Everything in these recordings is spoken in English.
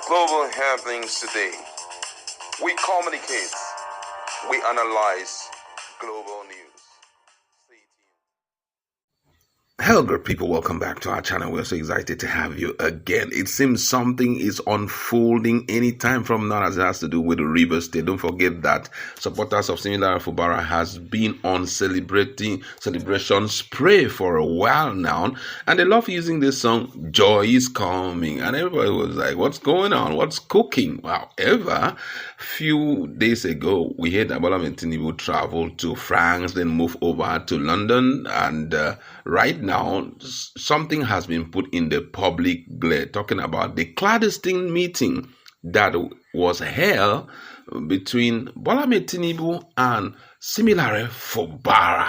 global happenings today. We communicate, we analyze global news. Hello, good people. Welcome back to our channel. We're so excited to have you again. It seems something is unfolding anytime from now as it has to do with the River State. Don't forget that supporters of Similar Fubara has been on celebration spree for a while now, and they love using this song, Joy is Coming. And everybody was like, what's going on? What's cooking? However, few days ago, we heard that Tinubu traveled to France, then moved over to London, and right now, something has been put in the public glare, talking about the clandestine meeting that was held between Tinubu and Similare Fubara.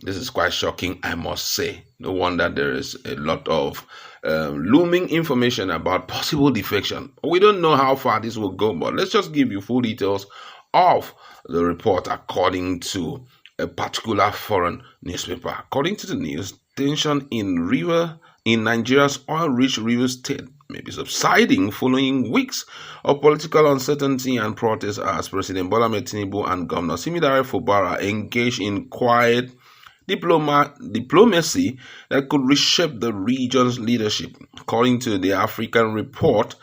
This is quite shocking, I must say. No wonder there is a lot of looming information about possible defection. We don't know how far this will go, but let's just give you full details of the report according to a particular foreign newspaper. According to the news, tension in Nigeria's oil-rich River State may be subsiding following weeks of political uncertainty and protests as President Bola Tinubu and Governor Similare Fubara engage in quiet diplomacy that could reshape the region's leadership. According to the African Report,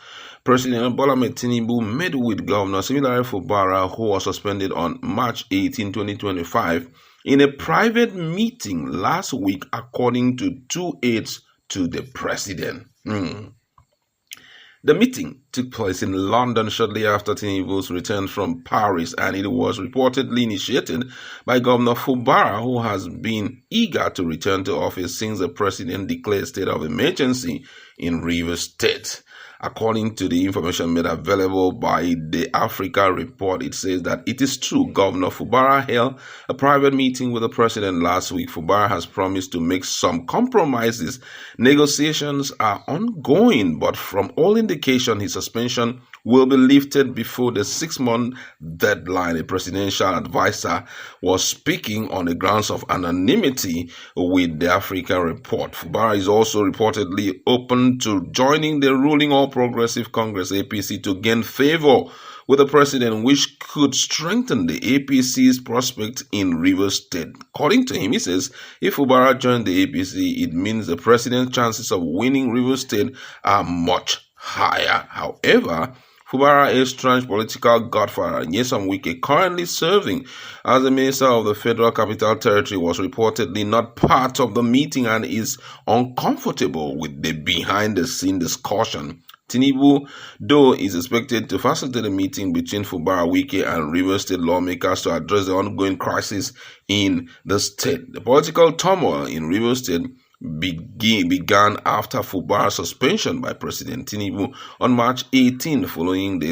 President Bola Tinubu met with Governor Similare Fubara, who was suspended on March 18, 2025, in a private meeting last week, according to two aides to the president. The meeting took place in London shortly after Tinubu's return from Paris, and it was reportedly initiated by Governor Fubara, who has been eager to return to office since the president declared state of emergency in Rivers State. According to the information made available by the Africa Report, it says that it is true Governor Fubara held a private meeting with the president last week. Fubara has promised to make some compromises. Negotiations are ongoing, but from all indication, his suspension will be lifted before the 6-month deadline. A presidential advisor was speaking on the grounds of anonymity with the African Report. Fubara is also reportedly open to joining the ruling All Progressive Congress APC to gain favor with the president, which could strengthen the APC's prospect in Rivers State. According to him, he says, if Fubara joined the APC, it means the president's chances of winning Rivers State are much higher. However, Fubara, a strange political godfather, Nyesom Wike, currently serving as the minister of the Federal Capital Territory, was reportedly not part of the meeting and is uncomfortable with the behind-the-scene discussion. Tinubu, though, is expected to facilitate a meeting between Fubara, Wike, and Rivers State lawmakers to address the ongoing crisis in the state. The political turmoil in Rivers State began after Fubara'suspension suspension by President Tinubu on March 18, following the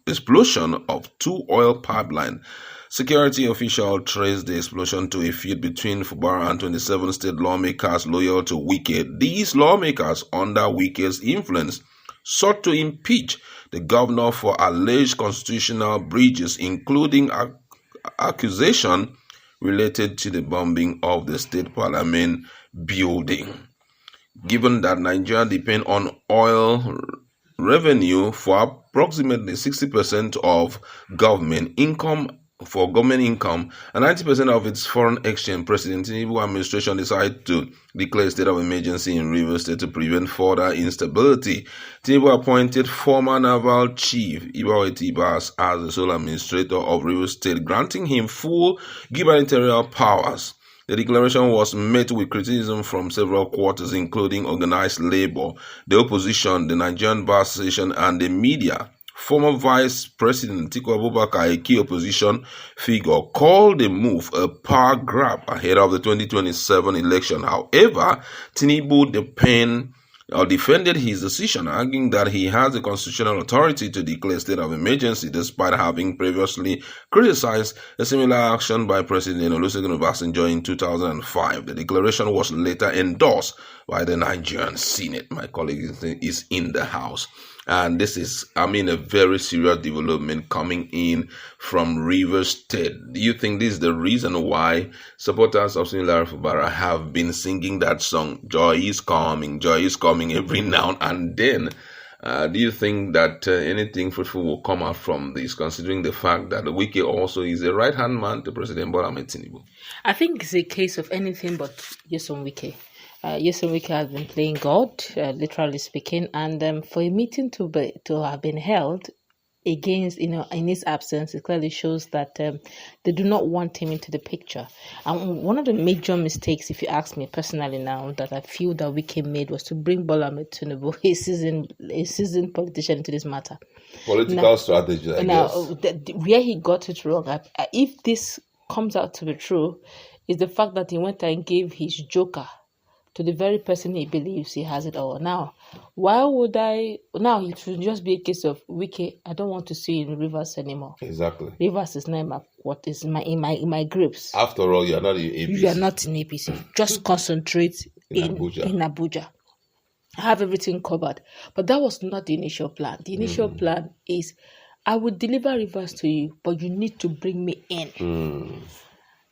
explosion of two oil pipelines. Security officials traced the explosion to a feud between Fubara and 27 state lawmakers loyal to Wike. These lawmakers, under Wike's influence, sought to impeach the governor for alleged constitutional breaches, including accusation related to the bombing of the state parliament building. Given that Nigeria depends on oil revenue for approximately 60% of government income and 90% of its foreign exchange, President Tinubu administration decided to declare a state of emergency in Rivers State to prevent further instability. Tinubu appointed former naval chief Ibawe Tibas as the sole administrator of Rivers State, granting him full gubernatorial powers. The declaration was met with criticism from several quarters, including organized labor, the opposition, the Nigerian Bar Association, and the media. Former Vice President Atiku Abubakar, a key opposition figure, called the move a power grab ahead of the 2027 election. However, Tinubu defended his decision, arguing that he has the constitutional authority to declare state of emergency, despite having previously criticized a similar action by President Olusegun Obasanjo in 2005. The declaration was later endorsed by the Nigerian Senate. My colleague is in the house. And this is, a very serious development coming in from Rivers State. Do you think this is the reason why supporters of Similare Fubara have been singing that song, Joy is Coming, every now and then? Do you think that anything fruitful will come out from this, considering the fact that Wike also is a right-hand man to President Bola Ahmed Tinubu? I think it's a case of anything but Nyesom Wike. Nyesom Wike has been playing God, literally speaking, and for a meeting to have been held against, in his absence, it clearly shows that they do not want him into the picture. And one of the major mistakes, if you ask me personally now, that I feel that Wike made was to bring Bola Ahmed Tinubu, a seasoned politician, into this matter. Political strategy, I guess. Where he got it wrong, if this comes out to be true, is the fact that he went and gave his joker to the very person he believes he has it all. Now, why would I? Now it should just be a case of Wike, I don't want to see you in Rivers anymore. Exactly. Rivers is not in my grips. After all, you are not in APC. You are not in APC. Just concentrate in Abuja. I have everything covered. But that was not the initial plan. The initial plan is, I will deliver Rivers to you, but you need to bring me in.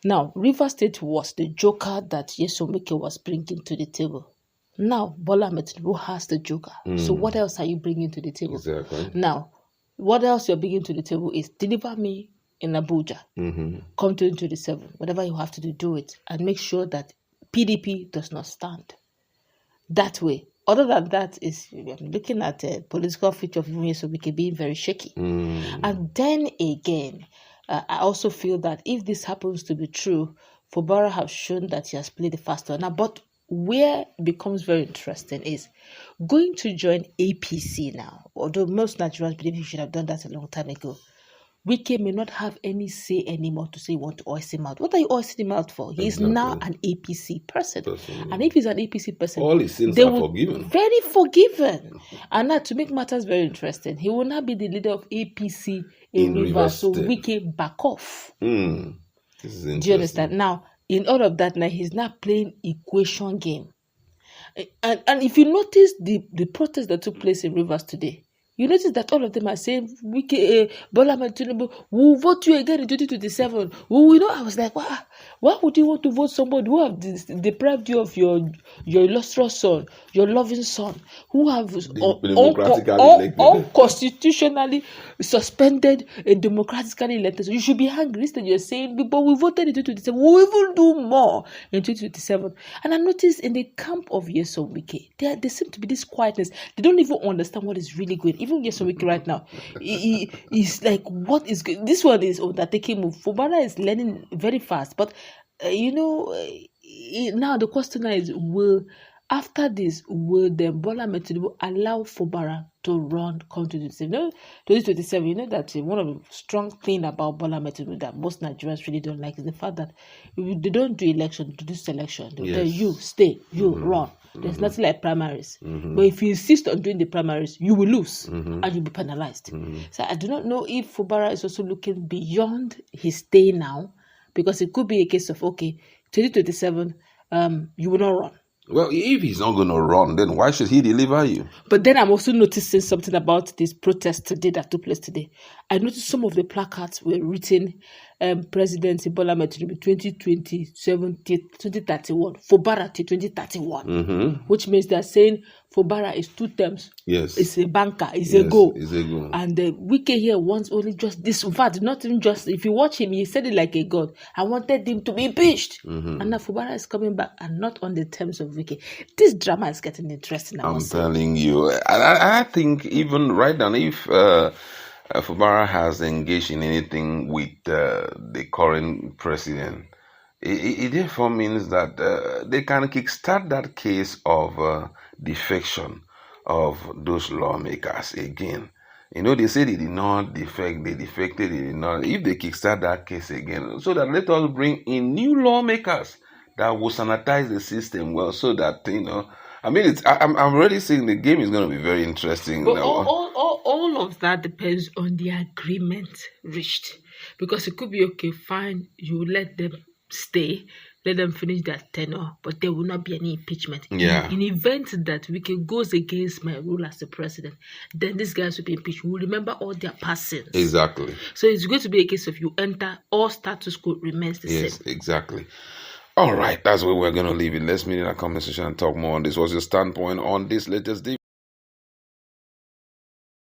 Now, Rivers State was the joker that Nyesom Wike was bringing to the table. Now, Bola Ahmed Tinubu has the joker. So what else are you bringing to the table? Exactly. Now, what else you're bringing to the table is deliver me in Abuja. Come 2027. Whatever you have to do it. And make sure that PDP does not stand. That way. Other than that, I'm looking at the political future of Nyesom Wike being very shaky. And then again, I also feel that if this happens to be true, Fubara has shown that he has played the faster. Now, but where it becomes very interesting is going to join APC now, although most Nigerians believe he should have done that a long time ago. Wike may not have any say anymore to say you want to hoist him out. What are you hoisting him out for? He is now an APC person. And if he's an APC person, all his sins are forgiven. Very forgiven. And now, to make matters very interesting, he will not be the leader of APC in Rivers. So Wike back off. This is interesting. Do you understand? Now, in all of that, now he's not playing equation game. And if you notice the protest that took place in Rivers today, you notice that all of them are saying, Bola Ahmed Tinubu, we'll vote you again in 2027. I was like, why would you want to vote somebody who have deprived you of your illustrious son, your loving son, who have unconstitutionally suspended a democratically elected? So you should be angry. Instead, you're saying, but we voted in 2027. We'll even do more in 2027. And I noticed in the camp of Nyesom Wike, there seems to be this quietness. They don't even understand what is really going. Even Nyesom Wike right now, he's like, what is good? This one is undertaking move. Fubara is learning very fast. But, now the question is, after this, will the Bola Ahmed Tinubu allow Fubara to run come 2027? You know that one of the strong things about Bola Ahmed Tinubu that most Nigerians really don't like is the fact that they don't do election, to do selection. They'll tell you, stay, you run. There's nothing like primaries. But if you insist on doing the primaries, you will lose and you'll be penalized. So I do not know if Fubara is also looking beyond his stay now, because it could be a case of, 2027, you will not run. Well, if he's not going to run, then why should he deliver you? But then I'm also noticing something about this protest today that took place today. I noticed some of the placards were written, President Bola Ahmed Tinubu 2027, 2031, Fubara till 2031, which means they're saying Fubara is 2 terms. Yes. It's a banker, it's a go. It's a go. And Wike here wants only just this. In fact, not even just, if you watch him, he said it like a god. I wanted him to be impeached. And now Fubara is coming back and not on the terms of Wike. This drama is getting interesting. I'm telling you. I think even right now, if Fubara has engaged in anything with the current president, it therefore means that they can kickstart that case of defection of those lawmakers again. They said they did not defect, they defected, they did not. If they kickstart that case again, so that let us bring in new lawmakers that will sanitize the system well, so that, I'm already saying the game is going to be very interesting. But all of that depends on the agreement reached. Because it could be, fine, you let them stay, let them finish their tenure, but there will not be any impeachment. Yeah. In event that Wike goes against my rule as the president, then these guys will be impeached. We will remember all their past sins. Exactly. So it's going to be a case of you enter, all status quo remains the same. Yes, exactly. All right, that's where we're going to leave it. Let's meet in a comment section and talk more on this. What's your standpoint on this latest deal?